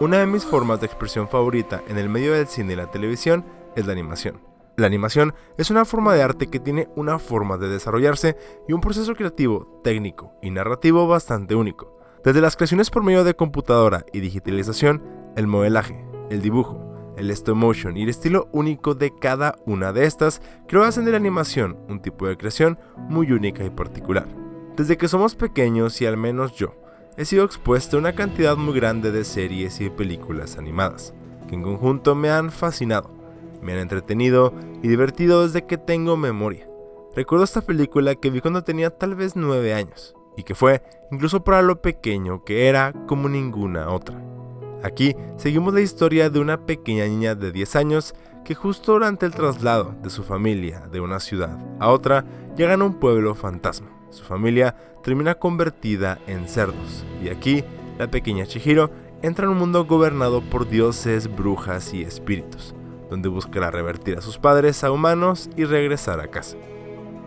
Una de mis formas de expresión favorita en el medio del cine y la televisión es la animación. La animación es una forma de arte que tiene una forma de desarrollarse y un proceso creativo, técnico y narrativo bastante único. Desde las creaciones por medio de computadora y digitalización, el modelaje, el dibujo, el stop motion y el estilo único de cada una de estas creo hacen de la animación un tipo de creación muy única y particular. Desde que somos pequeños, y al menos yo, he sido expuesto a una cantidad muy grande de series y películas animadas, que en conjunto me han fascinado, me han entretenido y divertido desde que tengo memoria. Recuerdo esta película que vi cuando tenía tal vez 9 años, y que fue, incluso para lo pequeño que era, como ninguna otra. Aquí seguimos la historia de una pequeña niña de 10 años que justo durante el traslado de su familia de una ciudad a otra llegan a un pueblo fantasma. Su familia termina convertida en cerdos y aquí la pequeña Chihiro entra en un mundo gobernado por dioses, brujas y espíritus, donde buscará revertir a sus padres a humanos y regresar a casa.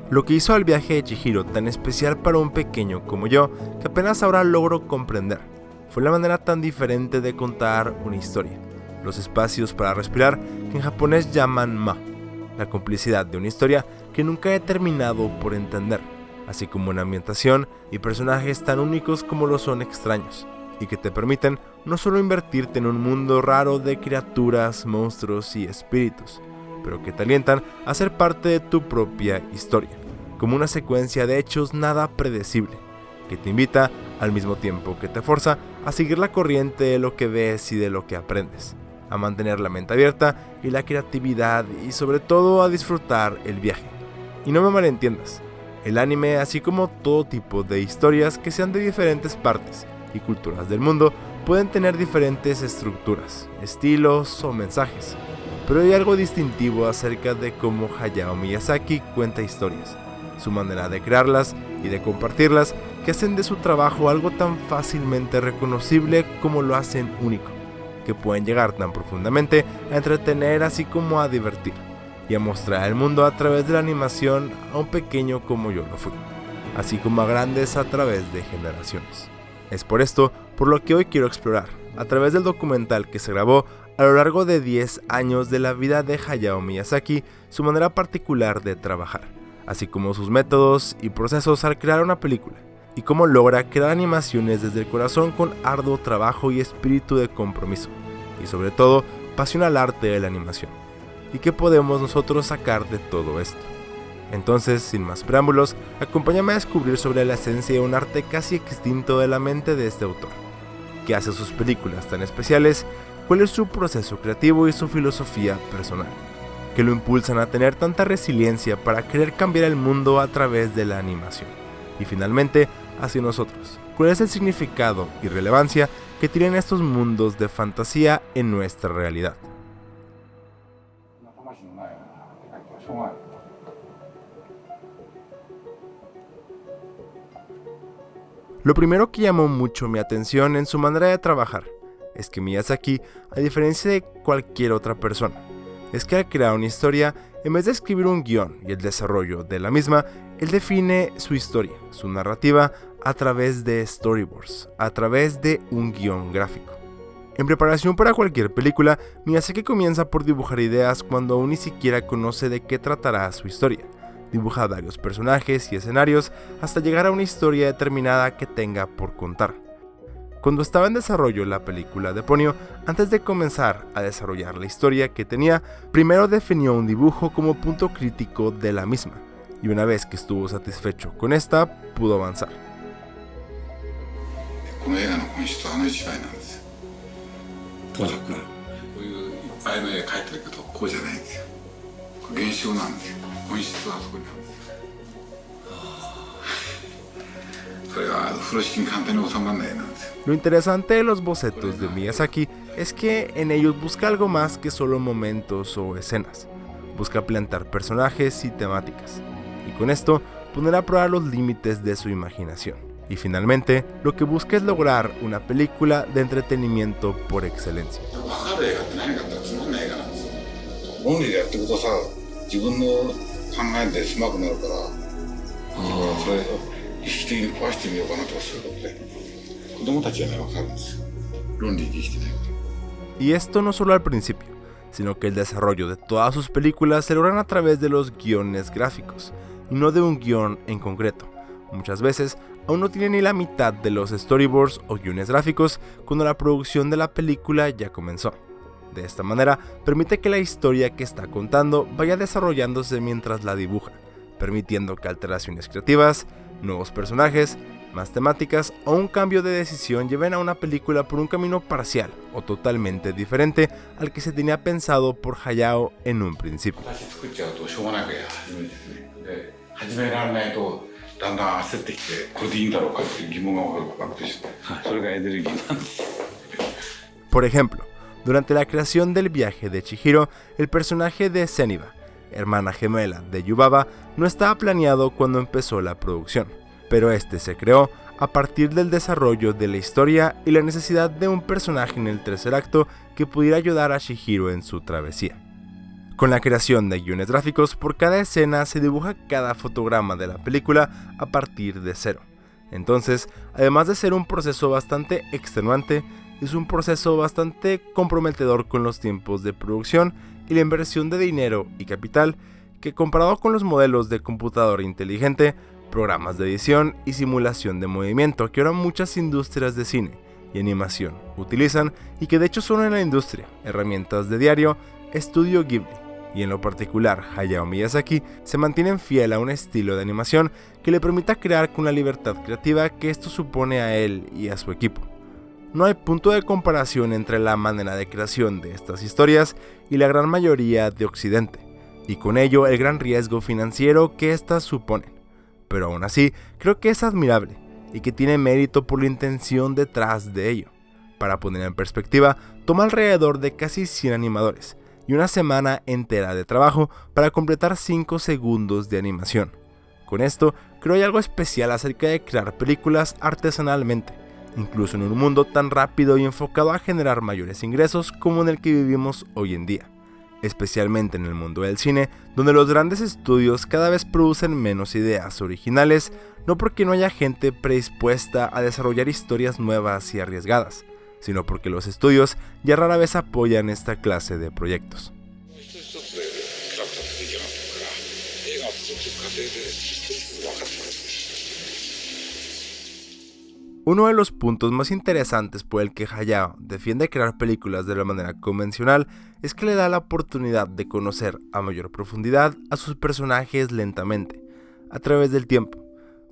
Lo que hizo al viaje de Chihiro tan especial para un pequeño como yo, que apenas ahora logro comprender, fue la manera tan diferente de contar una historia, los espacios para respirar que en japonés llaman ma, la complicidad de una historia que nunca he terminado por entender, así como una ambientación y personajes tan únicos como lo son extraños, y que te permiten no solo invertirte en un mundo raro de criaturas, monstruos y espíritus, pero que te alientan a ser parte de tu propia historia, como una secuencia de hechos nada predecible, que te invita al mismo tiempo que te forza a seguir la corriente de lo que ves y de lo que aprendes, a mantener la mente abierta y la creatividad y sobre todo a disfrutar el viaje. Y no me malentiendas, el anime, así como todo tipo de historias que sean de diferentes partes y culturas del mundo, pueden tener diferentes estructuras, estilos o mensajes, pero hay algo distintivo acerca de cómo Hayao Miyazaki cuenta historias, su manera de crearlas y de compartirlas, que hacen de su trabajo algo tan fácilmente reconocible como lo hacen único, que pueden llegar tan profundamente a entretener así como a divertir, y a mostrar el mundo a través de la animación a un pequeño como yo lo fui, así como a grandes a través de generaciones. Es por esto por lo que hoy quiero explorar, a través del documental que se grabó a lo largo de 10 años de la vida de Hayao Miyazaki, su manera particular de trabajar, así como sus métodos y procesos al crear una película, y cómo logra crear animaciones desde el corazón con arduo trabajo y espíritu de compromiso, y sobre todo, pasión al arte de la animación. ¿Y qué podemos nosotros sacar de todo esto? Entonces, sin más preámbulos, acompáñame a descubrir sobre la esencia de un arte casi extinto de la mente de este autor. ¿Qué hace sus películas tan especiales? ¿Cuál es su proceso creativo y su filosofía personal? ¿Qué lo impulsan a tener tanta resiliencia para querer cambiar el mundo a través de la animación? Y finalmente, hacia nosotros, ¿cuál es el significado y relevancia que tienen estos mundos de fantasía en nuestra realidad? Lo primero que llamó mucho mi atención en su manera de trabajar es que Miyazaki, a diferencia de cualquier otra persona, es que al crear una historia, en vez de escribir un guión y el desarrollo de la misma, él define su historia, su narrativa, a través de storyboards, a través de un guión gráfico. En preparación para cualquier película, Miyazaki comienza por dibujar ideas cuando aún ni siquiera conoce de qué tratará su historia. Dibuja varios personajes y escenarios hasta llegar a una historia determinada que tenga por contar. Cuando estaba en desarrollo la película de Ponyo, antes de comenzar a desarrollar la historia que tenía, primero definió un dibujo como punto crítico de la misma, y una vez que estuvo satisfecho con esta, pudo avanzar. Lo interesante de los bocetos de Miyazaki es que en ellos busca algo más que solo momentos o escenas. Busca plantar personajes y temáticas, y con esto poner a prueba los límites de su imaginación. Y finalmente, lo que busca es lograr una película de entretenimiento por excelencia. Y esto no solo al principio, sino que el desarrollo de todas sus películas se logran a través de los guiones gráficos, y no de un guión en concreto. Muchas veces aún no tiene ni la mitad de los storyboards o guiones gráficos cuando la producción de la película ya comenzó. De esta manera, permite que la historia que está contando vaya desarrollándose mientras la dibuja, permitiendo que alteraciones creativas, nuevos personajes, más temáticas o un cambio de decisión lleven a una película por un camino parcial o totalmente diferente al que se tenía pensado por Hayao en un principio. Por ejemplo, durante la creación del viaje de Chihiro, el personaje de Zeniba, hermana gemela de Yubaba, no estaba planeado cuando empezó la producción, pero este se creó a partir del desarrollo de la historia y la necesidad de un personaje en el tercer acto que pudiera ayudar a Chihiro en su travesía. Con la creación de guiones gráficos, por cada escena se dibuja cada fotograma de la película a partir de cero. Entonces, además de ser un proceso bastante extenuante, es un proceso bastante comprometedor con los tiempos de producción y la inversión de dinero y capital que, comparado con los modelos de computadora inteligente, programas de edición y simulación de movimiento que ahora muchas industrias de cine y animación utilizan y que de hecho son en la industria herramientas de diario, Estudio Ghibli y en lo particular Hayao Miyazaki se mantienen fiel a un estilo de animación que le permita crear con la libertad creativa que esto supone a él y a su equipo. No hay punto de comparación entre la manera de creación de estas historias y la gran mayoría de Occidente, y con ello el gran riesgo financiero que éstas suponen. Pero aún así, creo que es admirable y que tiene mérito por la intención detrás de ello. Para poner en perspectiva, toma alrededor de casi 100 animadores y una semana entera de trabajo para completar 5 segundos de animación. Con esto, creo hay algo especial acerca de crear películas artesanalmente, incluso en un mundo tan rápido y enfocado a generar mayores ingresos como en el que vivimos hoy en día, especialmente en el mundo del cine, donde los grandes estudios cada vez producen menos ideas originales, no porque no haya gente predispuesta a desarrollar historias nuevas y arriesgadas, sino porque los estudios ya rara vez apoyan esta clase de proyectos. Uno de los puntos más interesantes por el que Hayao defiende crear películas de la manera convencional es que le da la oportunidad de conocer a mayor profundidad a sus personajes lentamente, a través del tiempo,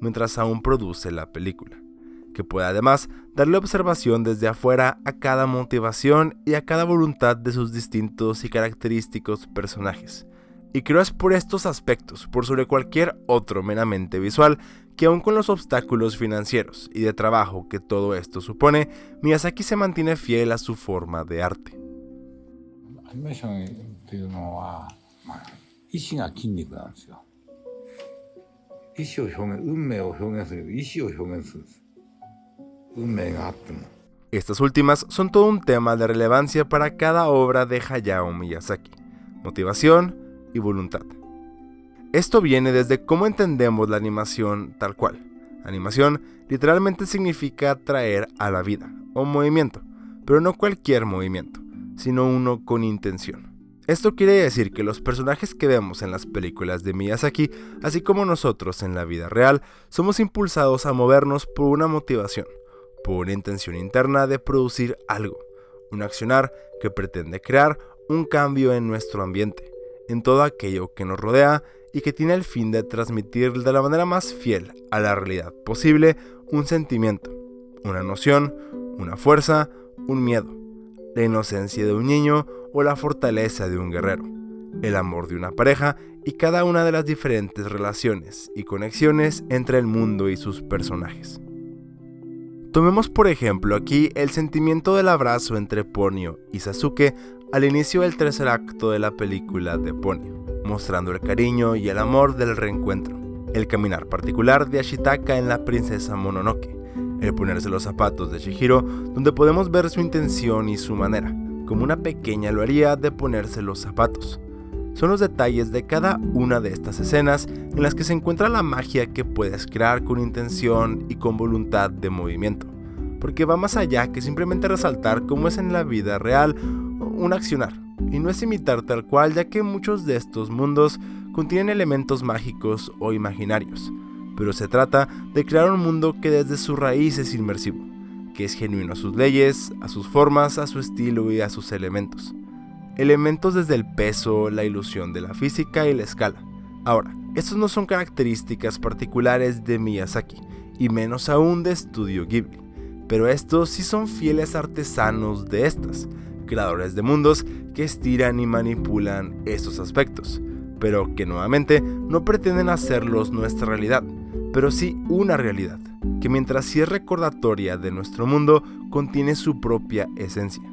mientras aún produce la película, que puede además darle observación desde afuera a cada motivación y a cada voluntad de sus distintos y característicos personajes. Y creo es por estos aspectos, por sobre cualquier otro meramente visual, que aun con los obstáculos financieros y de trabajo que todo esto supone, Miyazaki se mantiene fiel a su forma de arte. Estas últimas son todo un tema de relevancia para cada obra de Hayao Miyazaki: motivación y voluntad. Esto viene desde cómo entendemos la animación tal cual. Animación literalmente significa traer a la vida o movimiento, pero no cualquier movimiento, sino uno con intención. Esto quiere decir que los personajes que vemos en las películas de Miyazaki, así como nosotros en la vida real, somos impulsados a movernos por una motivación, por una intención interna de producir algo, un accionar que pretende crear un cambio en nuestro ambiente, en todo aquello que nos rodea y que tiene el fin de transmitir de la manera más fiel a la realidad posible un sentimiento, una noción, una fuerza, un miedo, la inocencia de un niño o la fortaleza de un guerrero, el amor de una pareja y cada una de las diferentes relaciones y conexiones entre el mundo y sus personajes. Tomemos por ejemplo aquí el sentimiento del abrazo entre Ponyo y Sasuke al inicio del tercer acto de la película de Ponyo, mostrando el cariño y el amor del reencuentro, el caminar particular de Ashitaka en La princesa Mononoke, el ponerse los zapatos de Chihiro, donde podemos ver su intención y su manera, como una pequeña lo haría de ponerse los zapatos. Son los detalles de cada una de estas escenas en las que se encuentra la magia que puedes crear con intención y con voluntad de movimiento, porque va más allá que simplemente resaltar cómo es en la vida real un accionar, y no es imitar tal cual, ya que muchos de estos mundos contienen elementos mágicos o imaginarios, pero se trata de crear un mundo que desde su raíz es inmersivo, que es genuino a sus leyes, a sus formas, a su estilo y a sus elementos. Elementos desde el peso, la ilusión de la física y la escala. Ahora, estos no son características particulares de Miyazaki, y menos aún de Estudio Ghibli, pero estos sí son fieles artesanos de estas, creadores de mundos que estiran y manipulan estos aspectos, pero que nuevamente no pretenden hacerlos nuestra realidad, pero sí una realidad, que mientras sí es recordatoria de nuestro mundo, contiene su propia esencia.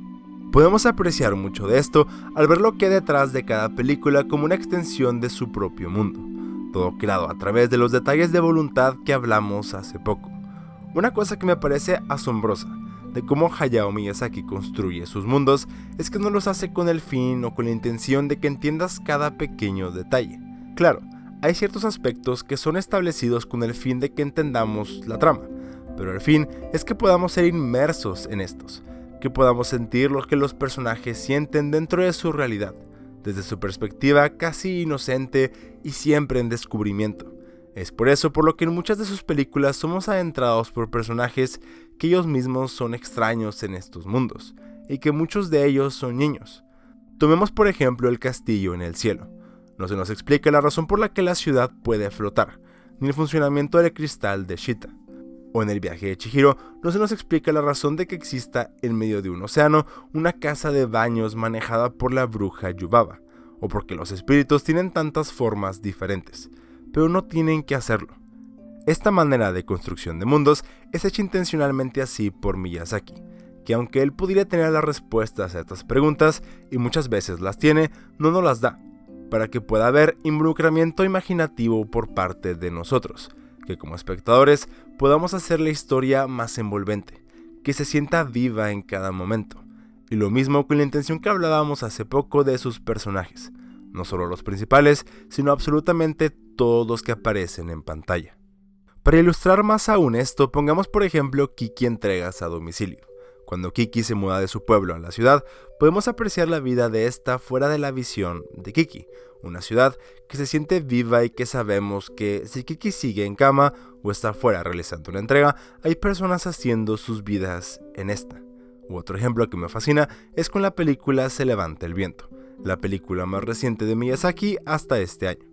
Podemos apreciar mucho de esto al ver lo que hay detrás de cada película como una extensión de su propio mundo, todo creado a través de los detalles de voluntad que hablamos hace poco. Una cosa que me parece asombrosa de cómo Hayao Miyazaki construye sus mundos es que no los hace con el fin o con la intención de que entiendas cada pequeño detalle. Claro, hay ciertos aspectos que son establecidos con el fin de que entendamos la trama, pero el fin es que podamos ser inmersos en estos, que podamos sentir lo que los personajes sienten dentro de su realidad, desde su perspectiva casi inocente y siempre en descubrimiento. Es por eso por lo que en muchas de sus películas somos adentrados por personajes que ellos mismos son extraños en estos mundos, y que muchos de ellos son niños. Tomemos por ejemplo el castillo en el cielo. No se nos explica la razón por la que la ciudad puede flotar, ni el funcionamiento del cristal de Shita. O en el viaje de Chihiro, no se nos explica la razón de que exista en medio de un océano una casa de baños manejada por la bruja Yubaba, o porque los espíritus tienen tantas formas diferentes, pero no tienen que hacerlo. Esta manera de construcción de mundos es hecha intencionalmente así por Miyazaki, que aunque él pudiera tener las respuestas a estas preguntas, y muchas veces las tiene, no nos las da, para que pueda haber involucramiento imaginativo por parte de nosotros, que como espectadores podamos hacer la historia más envolvente, que se sienta viva en cada momento, y lo mismo con la intención que hablábamos hace poco de sus personajes, no solo los principales, sino absolutamente todos los que aparecen en pantalla. Para ilustrar más aún esto, pongamos por ejemplo Kiki entregas a domicilio. Cuando Kiki se muda de su pueblo a la ciudad, podemos apreciar la vida de esta fuera de la visión de Kiki, una ciudad que se siente viva y que sabemos que si Kiki sigue en cama o está fuera realizando una entrega, hay personas haciendo sus vidas en esta. U otro ejemplo que me fascina es con la película Se levanta el viento, la película más reciente de Miyazaki hasta este año.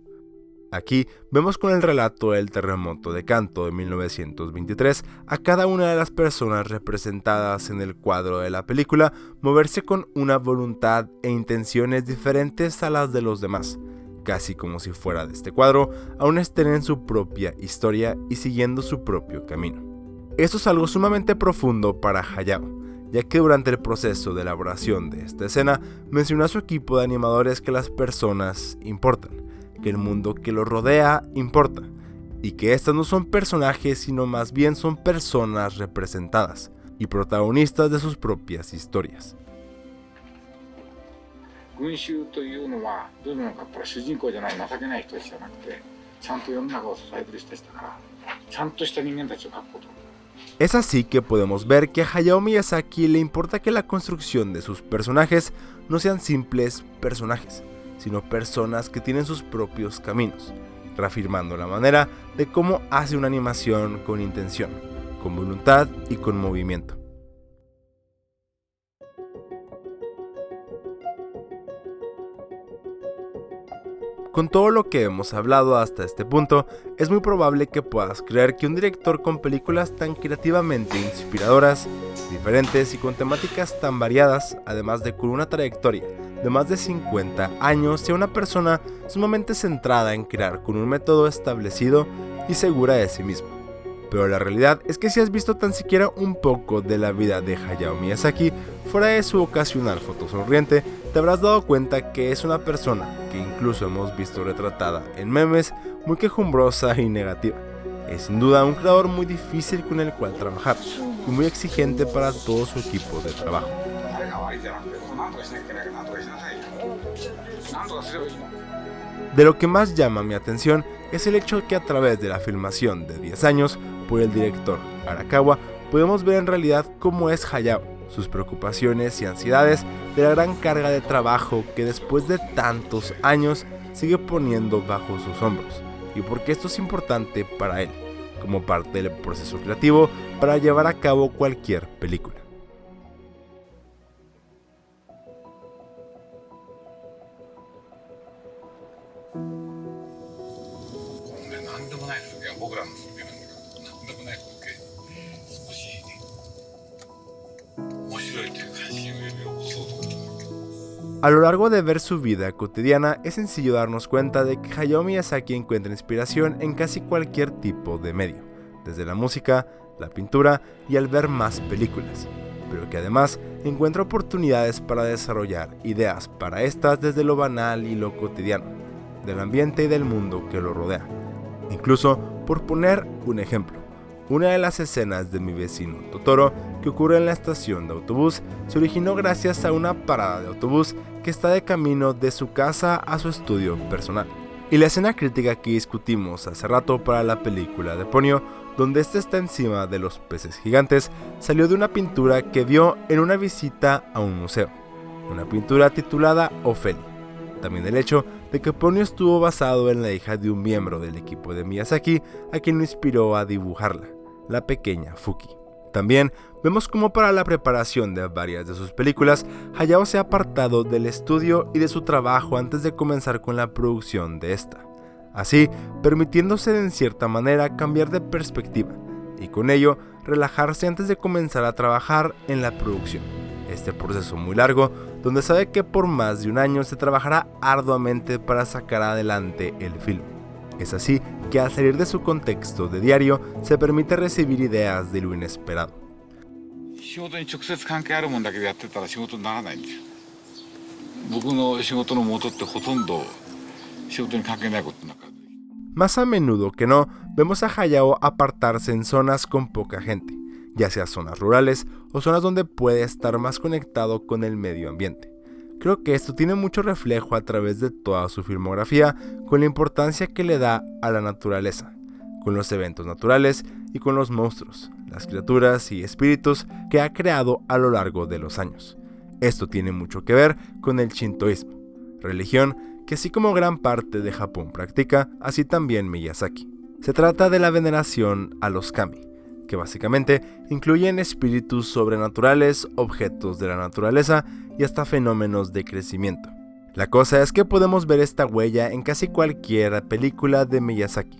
Aquí vemos con el relato del terremoto de Kanto de 1923 a cada una de las personas representadas en el cuadro de la película moverse con una voluntad e intenciones diferentes a las de los demás, casi como si fuera de este cuadro aún estén en su propia historia y siguiendo su propio camino. Esto es algo sumamente profundo para Hayao, ya que durante el proceso de elaboración de esta escena mencionó a su equipo de animadores que las personas importan, que el mundo que los rodea importa, y que estas no son personajes sino más bien son personas representadas y protagonistas de sus propias historias. Es así que podemos ver que a Hayao Miyazaki le importa que la construcción de sus personajes no sean simples personajes, sino personas que tienen sus propios caminos, reafirmando la manera de cómo hace una animación con intención, con voluntad y con movimiento. Con todo lo que hemos hablado hasta este punto, es muy probable que puedas creer que un director con películas tan creativamente inspiradoras, diferentes y con temáticas tan variadas, además de con una trayectoria de más de 50 años, sea una persona sumamente centrada en crear con un método establecido y segura de sí mismo. Pero la realidad es que si has visto tan siquiera un poco de la vida de Hayao Miyazaki, fuera de su ocasional foto sonriente, te habrás dado cuenta que es una persona que incluso hemos visto retratada en memes muy quejumbrosa y negativa. Es sin duda un creador muy difícil con el cual trabajar y muy exigente para todo su equipo de trabajo. De lo que más llama mi atención es el hecho que a través de la filmación de 10 años por el director Arakawa podemos ver en realidad cómo es Hayao, sus preocupaciones y ansiedades de la gran carga de trabajo que después de tantos años sigue poniendo bajo sus hombros, y por qué esto es importante para él, como parte del proceso creativo para llevar a cabo cualquier película. A lo largo de ver su vida cotidiana, es sencillo darnos cuenta de que Hayao Miyazaki encuentra inspiración en casi cualquier tipo de medio, desde la música, la pintura y al ver más películas, pero que además encuentra oportunidades para desarrollar ideas para estas desde lo banal y lo cotidiano, del ambiente y del mundo que lo rodea. Incluso, por poner un ejemplo, una de las escenas de Mi vecino Totoro, que ocurre en la estación de autobús, se originó gracias a una parada de autobús que está de camino de su casa a su estudio personal. Y la escena crítica que discutimos hace rato para la película de Ponyo, donde este está encima de los peces gigantes, salió de una pintura que vio en una visita a un museo, una pintura titulada Ophelia. También el hecho de que Ponyo estuvo basado en la hija de un miembro del equipo de Miyazaki, a quien lo inspiró a dibujarla, la pequeña Fuki. También vemos cómo para la preparación de varias de sus películas, Hayao se ha apartado del estudio y de su trabajo antes de comenzar con la producción de esta, así permitiéndose en cierta manera cambiar de perspectiva y con ello relajarse antes de comenzar a trabajar en la producción. Este proceso muy largo, donde sabe que por más de un año se trabajará arduamente para sacar adelante el film. Es así que al salir de su contexto de diario, se permite recibir ideas de lo inesperado. Más a menudo que no, vemos a Hayao apartarse en zonas con poca gente, ya sea zonas rurales o zonas donde puede estar más conectado con el medio ambiente. Creo que esto tiene mucho reflejo a través de toda su filmografía, con la importancia que le da a la naturaleza, con los eventos naturales y con los monstruos, las criaturas y espíritus que ha creado a lo largo de los años. Esto tiene mucho que ver con el shintoísmo, religión que así como gran parte de Japón practica, así también Miyazaki. Se trata de la veneración a los kami, que básicamente incluyen espíritus sobrenaturales, objetos de la naturaleza y hasta fenómenos de crecimiento. La cosa es que podemos ver esta huella en casi cualquier película de Miyazaki,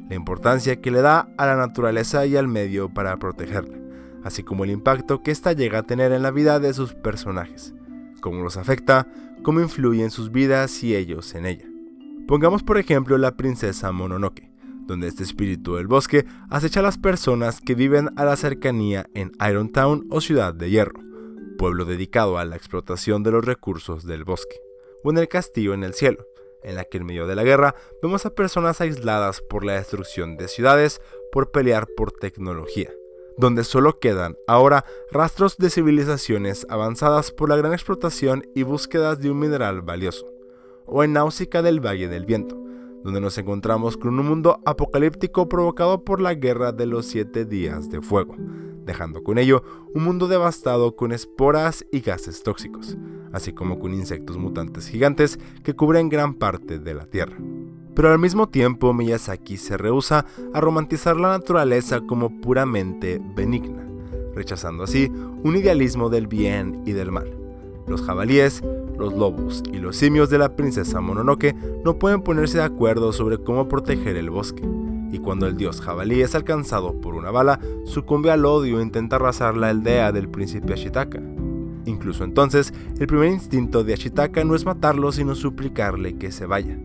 la importancia que le da a la naturaleza y al medio para protegerla, así como el impacto que ésta llega a tener en la vida de sus personajes, cómo los afecta, cómo influye en sus vidas y ellos en ella. Pongamos por ejemplo la princesa Mononoke, donde este espíritu del bosque acecha a las personas que viven a la cercanía en Iron Town o Ciudad de Hierro, pueblo dedicado a la explotación de los recursos del bosque, o en el Castillo en el Cielo, en la que en medio de la guerra vemos a personas aisladas por la destrucción de ciudades por pelear por tecnología, donde solo quedan ahora rastros de civilizaciones avanzadas por la gran explotación y búsquedas de un mineral valioso, o en Náusica del Valle del Viento, donde nos encontramos con un mundo apocalíptico provocado por la Guerra de los 7 Días de Fuego, dejando con ello un mundo devastado con esporas y gases tóxicos, así como con insectos mutantes gigantes que cubren gran parte de la Tierra. Pero al mismo tiempo Miyazaki se rehúsa a romantizar la naturaleza como puramente benigna, rechazando así un idealismo del bien y del mal. Los jabalíes, los lobos y los simios de la princesa Mononoke no pueden ponerse de acuerdo sobre cómo proteger el bosque, y cuando el dios jabalí es alcanzado por una bala, sucumbe al odio e intenta arrasar la aldea del príncipe Ashitaka. Incluso entonces, el primer instinto de Ashitaka no es matarlo sino suplicarle que se vaya.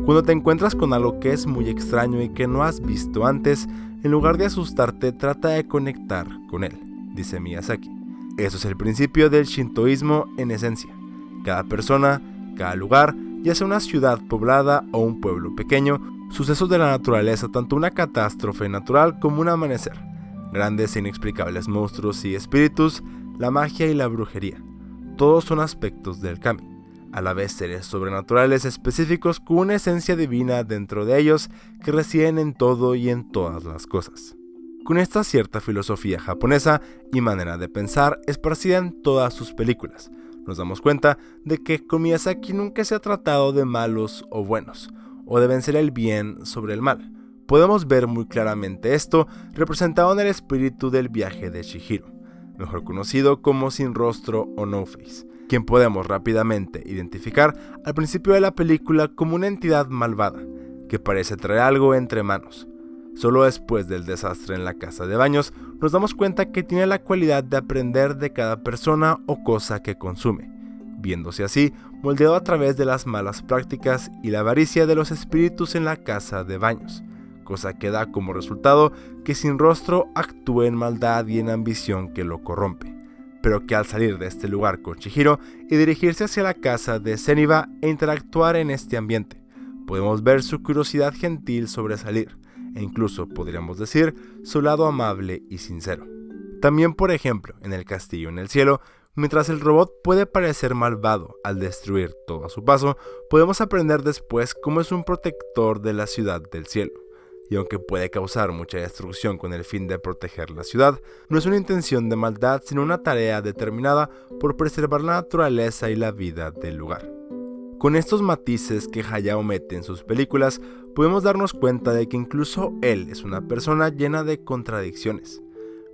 Cuando te encuentras con algo que es muy extraño y que no has visto antes, en lugar de asustarte, trata de conectar con él, dice Miyazaki. Eso es el principio del shintoísmo en esencia. Cada persona, cada lugar, ya sea una ciudad poblada o un pueblo pequeño, sucesos de la naturaleza, tanto una catástrofe natural como un amanecer, grandes e inexplicables monstruos y espíritus, la magia y la brujería, todos son aspectos del kami, a la vez seres sobrenaturales específicos con una esencia divina dentro de ellos que residen en todo y en todas las cosas. con esta cierta filosofía japonesa y manera de pensar esparcida en todas sus películas. Nos damos cuenta de que con Miyazaki nunca se ha tratado de malos o buenos, o de vencer el bien sobre el mal. Podemos ver muy claramente esto representado en el espíritu del viaje de Chihiro, mejor conocido como Sin Rostro o No Face, quien podemos rápidamente identificar al principio de la película como una entidad malvada, que parece traer algo entre manos. Solo después del desastre en la casa de baños nos damos cuenta que tiene la cualidad de aprender de cada persona o cosa que consume, viéndose así moldeado a través de las malas prácticas y la avaricia de los espíritus en la casa de baños, cosa que da como resultado que Sin Rostro actúe en maldad y en ambición que lo corrompe, pero que al salir de este lugar con Chihiro y dirigirse hacia la casa de Zeniba e interactuar en este ambiente, podemos ver su curiosidad gentil sobresalir, e incluso podríamos decir su lado amable y sincero. También, por ejemplo, en El Castillo en el Cielo, mientras el robot puede parecer malvado al destruir todo a su paso, podemos aprender después cómo es un protector de la ciudad del cielo. Y aunque puede causar mucha destrucción con el fin de proteger la ciudad, no es una intención de maldad sino una tarea determinada por preservar la naturaleza y la vida del lugar. Con estos matices que Hayao mete en sus películas, podemos darnos cuenta de que incluso él es una persona llena de contradicciones.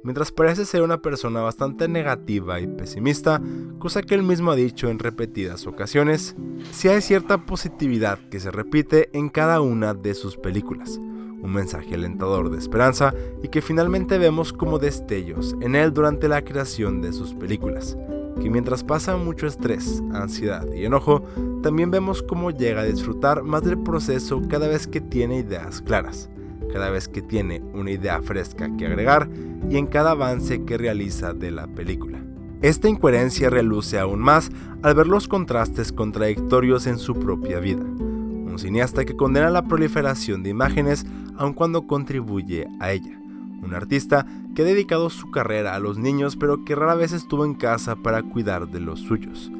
Mientras parece ser una persona bastante negativa y pesimista, cosa que él mismo ha dicho en repetidas ocasiones, sí hay cierta positividad que se repite en cada una de sus películas, un mensaje alentador de esperanza y que finalmente vemos como destellos en él durante la creación de sus películas, que mientras pasa mucho estrés, ansiedad y enojo, también vemos cómo llega a disfrutar más del proceso cada vez que tiene ideas claras, cada vez que tiene una idea fresca que agregar y en cada avance que realiza de la película. Esta incoherencia reluce aún más al ver los contrastes contradictorios en su propia vida. Un cineasta que condena la proliferación de imágenes aun cuando contribuye a ella. Un artista que ha dedicado su carrera a los niños pero que rara vez estuvo en casa para cuidar de los suyos.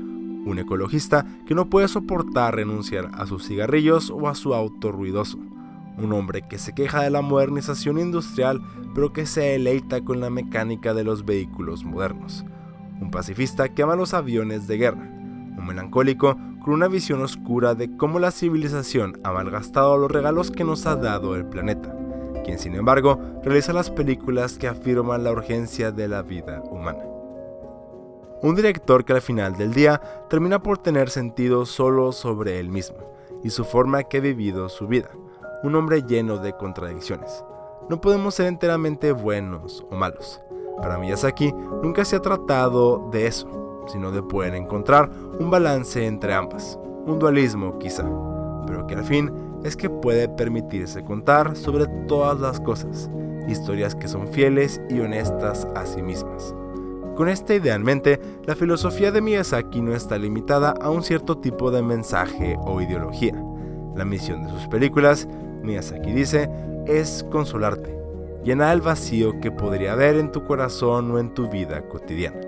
Un ecologista que no puede soportar renunciar a sus cigarrillos o a su auto ruidoso. Un hombre que se queja de la modernización industrial pero que se deleita con la mecánica de los vehículos modernos. Un pacifista que ama los aviones de guerra. Un melancólico con una visión oscura de cómo la civilización ha malgastado los regalos que nos ha dado el planeta, quien sin embargo realiza las películas que afirman la urgencia de la vida humana. Un director que al final del día termina por tener sentido solo sobre él mismo y su forma que ha vivido su vida, un hombre lleno de contradicciones. No podemos ser enteramente buenos o malos. Para Miyazaki nunca se ha tratado de eso, sino de poder encontrar un balance entre ambas, un dualismo quizá, pero que al fin es que puede permitirse contar sobre todas las cosas, historias que son fieles y honestas a sí mismas. Con esta idea en mente, la filosofía de Miyazaki no está limitada a un cierto tipo de mensaje o ideología. La misión de sus películas, Miyazaki dice, es consolarte, llenar el vacío que podría haber en tu corazón o en tu vida cotidiana.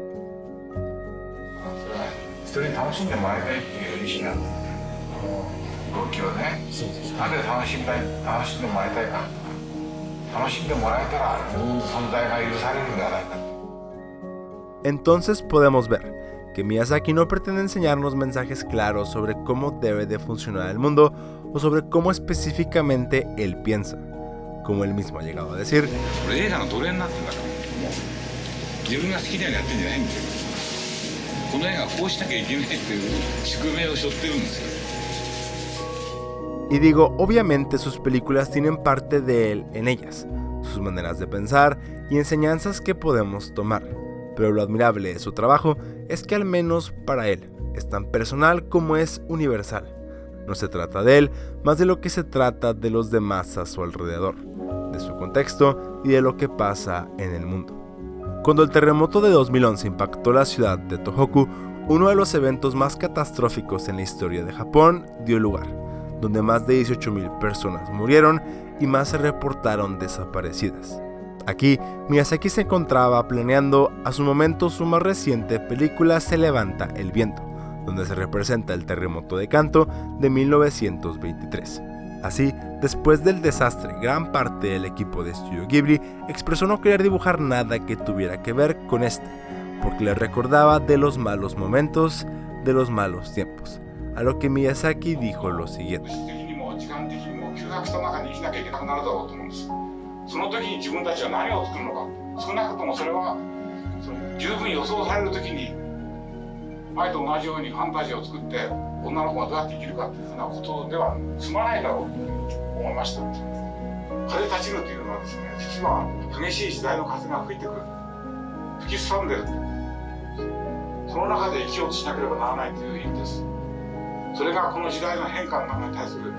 Entonces podemos ver que Miyazaki no pretende enseñarnos mensajes claros sobre cómo debe de funcionar el mundo o sobre cómo específicamente él piensa. Como él mismo ha llegado a decir, y digo, obviamente sus películas tienen parte de él en ellas, sus maneras de pensar y enseñanzas que podemos tomar. Pero lo admirable de su trabajo es que al menos para él es tan personal como es universal. No se trata de él más de lo que se trata de los demás a su alrededor, de su contexto y de lo que pasa en el mundo. Cuando el terremoto de 2011 impactó la ciudad de Tohoku, uno de los eventos más catastróficos en la historia de Japón dio lugar, donde más de 18,000 personas murieron y más se reportaron desaparecidas. Aquí, Miyazaki se encontraba planeando a su momento su más reciente película Se levanta el viento, donde se representa el terremoto de Kanto de 1923. Así, después del desastre, gran parte del equipo de Estudio Ghibli expresó no querer dibujar nada que tuviera que ver con este, porque le recordaba de los malos momentos, de los malos tiempos. A lo que Miyazaki dijo lo siguiente. その時に自分たちは何を作るのか、少なくともそれは十分予想される時に前と同じようにファンタジーを作って女の子がどうやって生きるかっていうふうなことでは済まないだろうと思いました。風立ちるというのはですね、実は激しい時代の風が吹いてくる、吹きすさんでる、その中で生きようとしなければならないという意味です。それがこの時代の変化の中に対する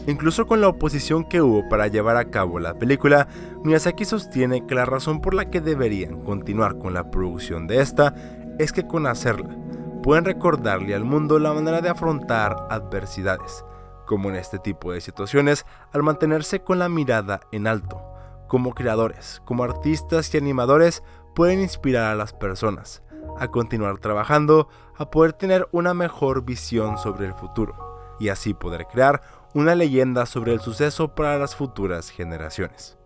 Incluso con la oposición que hubo para llevar a cabo la película, Miyazaki sostiene que la razón por la que deberían continuar con la producción de esta es que con hacerla pueden recordarle al mundo la manera de afrontar adversidades, como en este tipo de situaciones al mantenerse con la mirada en alto. Como creadores, como artistas y animadores pueden inspirar a las personas a continuar trabajando, a poder tener una mejor visión sobre el futuro y así poder crear una leyenda sobre el suceso para las futuras generaciones.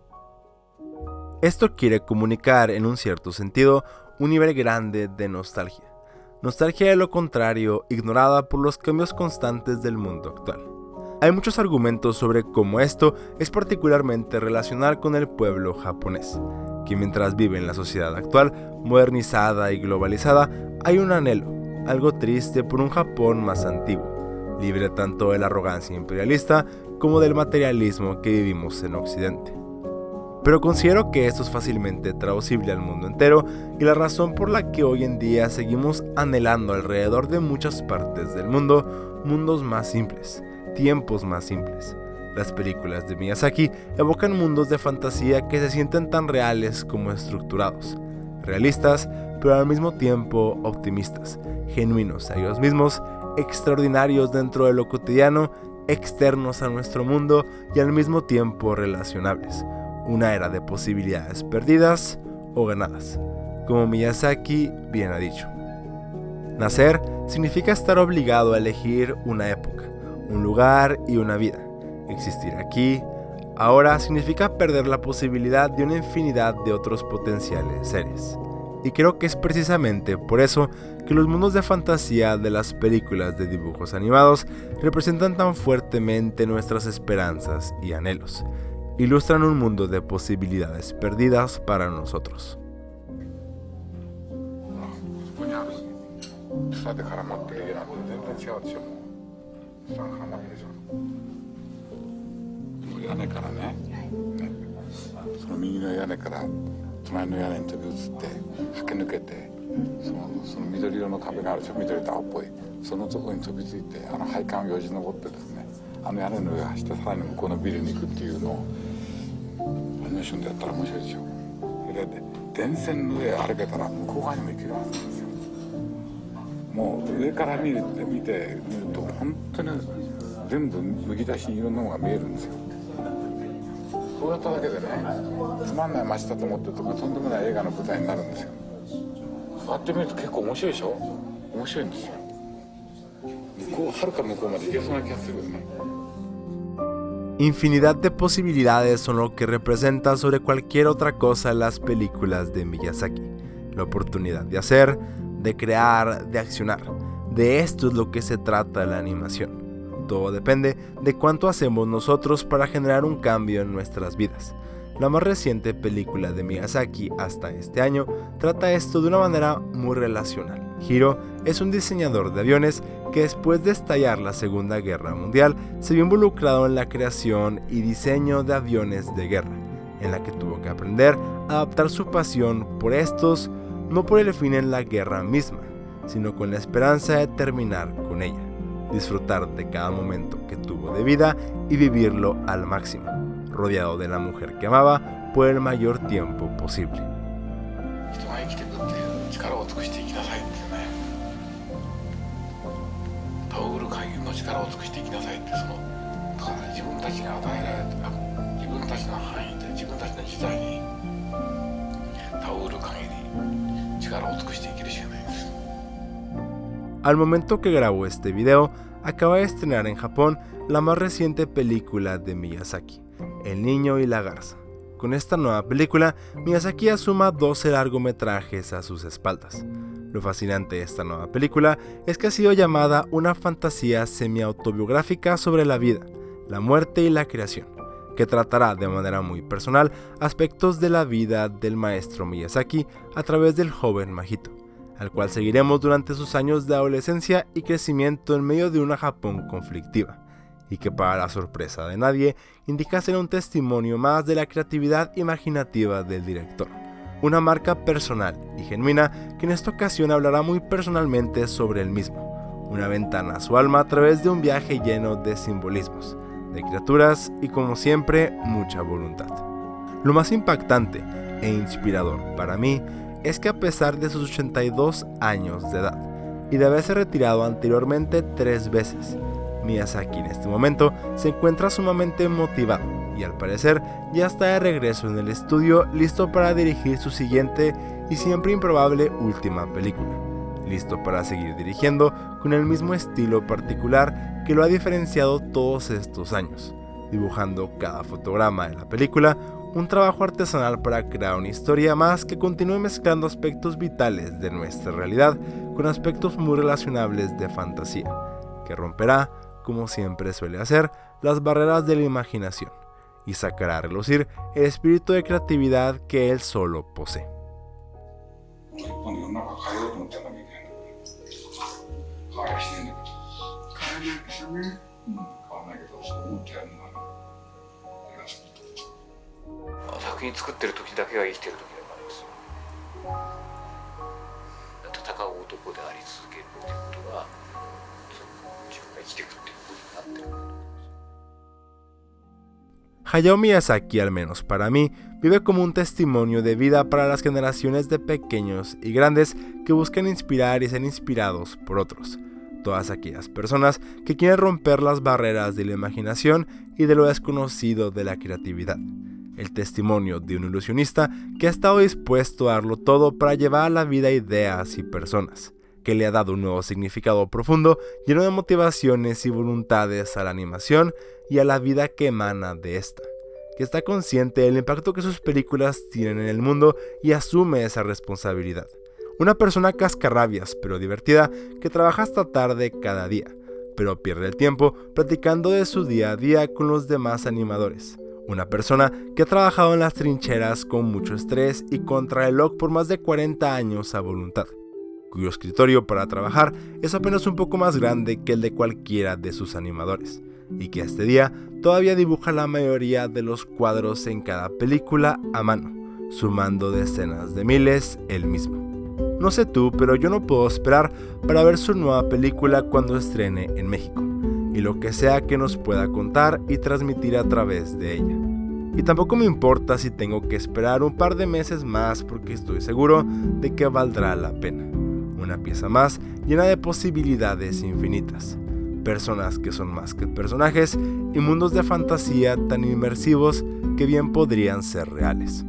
Esto quiere comunicar en un cierto sentido un nivel grande de nostalgia. Nostalgia de lo contrario, ignorada por los cambios constantes del mundo actual. Hay muchos argumentos sobre cómo esto es particularmente relacional con el pueblo japonés, que mientras vive en la sociedad actual, modernizada y globalizada, hay un anhelo, algo triste por un Japón más antiguo, libre tanto de la arrogancia imperialista como del materialismo que vivimos en Occidente. Pero considero que esto es fácilmente traducible al mundo entero y la razón por la que hoy en día seguimos anhelando alrededor de muchas partes del mundo mundos más simples, tiempos más simples. Las películas de Miyazaki evocan mundos de fantasía que se sienten tan reales como estructurados, realistas, pero al mismo tiempo optimistas, genuinos a ellos mismos, extraordinarios dentro de lo cotidiano, externos a nuestro mundo y al mismo tiempo relacionables. Una era de posibilidades perdidas o ganadas, como Miyazaki bien ha dicho. Nacer significa estar obligado a elegir una época, un lugar y una vida. Existir aquí, ahora, significa perder la posibilidad de una infinidad de otros potenciales seres. Y creo que es precisamente por eso que los mundos de fantasía de las películas de dibujos animados representan tan fuertemente nuestras esperanzas y anhelos. Ilustran un mundo de posibilidades perdidas para nosotros. Infinidad de posibilidades son lo que representa sobre cualquier otra cosa las películas de Miyazaki. La oportunidad de hacer, de crear, de accionar. De esto es lo que se trata la animación. Todo depende de cuánto hacemos nosotros para generar un cambio en nuestras vidas. La más reciente película de Miyazaki hasta este año trata esto de una manera muy relacional. Hiro es un diseñador de aviones que después de estallar la Segunda Guerra Mundial se vio involucrado en la creación y diseño de aviones de guerra, en la que tuvo que aprender a adaptar su pasión por estos, no por el fin en la guerra misma, sino con la esperanza de terminar con ella, disfrutar de cada momento que tuvo de vida y vivirlo al máximo, rodeado de la mujer que amaba por el mayor tiempo posible. Al momento que grabo este video, acaba de estrenar en Japón la más reciente película de Miyazaki, El niño y la garza. Con esta nueva película, Miyazaki asuma 12 largometrajes a sus espaldas. Lo fascinante de esta nueva película es que ha sido llamada una fantasía semi-autobiográfica sobre la vida, la muerte y la creación, que tratará de manera muy personal aspectos de la vida del maestro Miyazaki a través del joven Mahito, al cual seguiremos durante sus años de adolescencia y crecimiento en medio de una Japón conflictiva, y que para la sorpresa de nadie indica ser un testimonio más de la creatividad imaginativa del director, una marca personal y genuina que en esta ocasión hablará muy personalmente sobre el mismo, una ventana a su alma a través de un viaje lleno de simbolismos, de criaturas y, como siempre, mucha voluntad. Lo más impactante e inspirador para mí es que a pesar de sus 82 años de edad y de haberse retirado anteriormente 3 veces, Miyazaki en este momento se encuentra sumamente motivado y al parecer ya está de regreso en el estudio listo para dirigir su siguiente y siempre improbable última película, listo para seguir dirigiendo con el mismo estilo particular que lo ha diferenciado todos estos años, dibujando cada fotograma de la película, un trabajo artesanal para crear una historia más que continúe mezclando aspectos vitales de nuestra realidad con aspectos muy relacionables de fantasía, que romperá, como siempre suele hacer, las barreras de la imaginación y sacará a relucir el espíritu de creatividad que él solo posee. Hayao Miyazaki, al menos para mí, vive como un testimonio de vida para las generaciones de pequeños y grandes que buscan inspirar y ser inspirados por otros. Todas aquellas personas que quieren romper las barreras de la imaginación y de lo desconocido de la creatividad. El testimonio de un ilusionista que ha estado dispuesto a darlo todo para llevar a la vida ideas y personas, que le ha dado un nuevo significado profundo, lleno de motivaciones y voluntades a la animación y a la vida que emana de esta, que está consciente del impacto que sus películas tienen en el mundo y asume esa responsabilidad. Una persona cascarrabias pero divertida que trabaja hasta tarde cada día, pero pierde el tiempo platicando de su día a día con los demás animadores. Una persona que ha trabajado en las trincheras con mucho estrés y contrarreloj por más de 40 años a voluntad, cuyo escritorio para trabajar es apenas un poco más grande que el de cualquiera de sus animadores, y que este día todavía dibuja la mayoría de los cuadros en cada película a mano, sumando decenas de miles él mismo. No sé tú, pero yo no puedo esperar para ver su nueva película cuando estrene en México, y lo que sea que nos pueda contar y transmitir a través de ella. Y tampoco me importa si tengo que esperar un par de meses más porque estoy seguro de que valdrá la pena. Una pieza más llena de posibilidades infinitas, personas que son más que personajes y mundos de fantasía tan inmersivos que bien podrían ser reales.